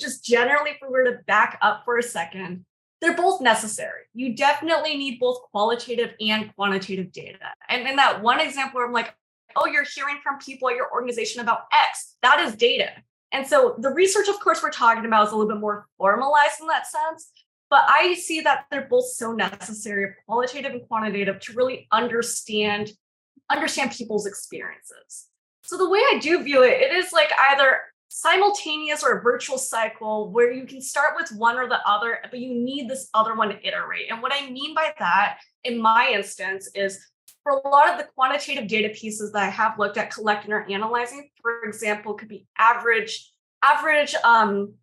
just generally, if we were to back up for a second, they're both necessary. You definitely need both qualitative and quantitative data. And in that one example where I'm like, oh, you're hearing from people at your organization about X, that is data. And so the research, of course, we're talking about is a little bit more formalized in that sense. But I see that they're both so necessary, qualitative and quantitative, to really understand people's experiences. So the way I do view it, it is like either simultaneous or a virtual cycle where you can start with one or the other, but you need this other one to iterate. And what I mean by that, in my instance, is for a lot of the quantitative data pieces that I have looked at collecting or analyzing, for example, could be average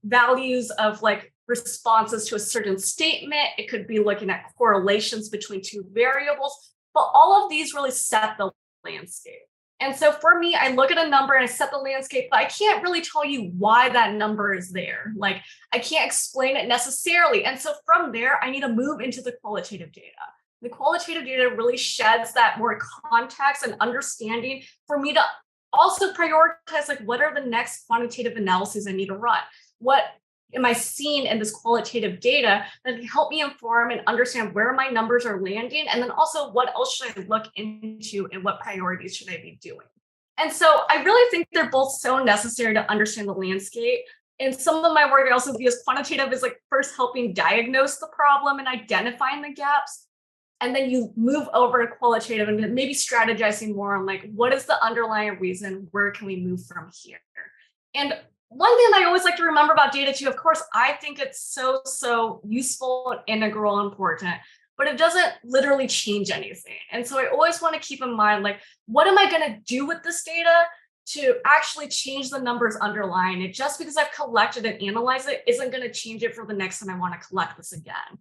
values of like responses to a certain statement. It could be looking at correlations between two variables, but all of these really set the landscape. And so for me, I look at a number and I set the landscape, but I can't really tell you why that number is there. Like I can't explain it necessarily. And so from there, I need to move into the qualitative data. The qualitative data really sheds that more context and understanding for me to also prioritize, like, what are the next quantitative analyses I need to run? What am I seeing in this qualitative data that can help me inform and understand where my numbers are landing? And then also, what else should I look into and what priorities should I be doing? And so I really think they're both so necessary to understand the landscape. And some of my work I also view as quantitative is like first helping diagnose the problem and identifying the gaps. And then you move over to qualitative and maybe strategizing more on like, what is the underlying reason? Where can we move from here? And one thing I always like to remember about data too, of course, I think it's so useful and integral and important, but it doesn't literally change anything. And so I always want to keep in mind, like, what am I going to do with this data to actually change the numbers underlying it? Just because I've collected and analyzed it isn't going to change it for the next time I want to collect this again.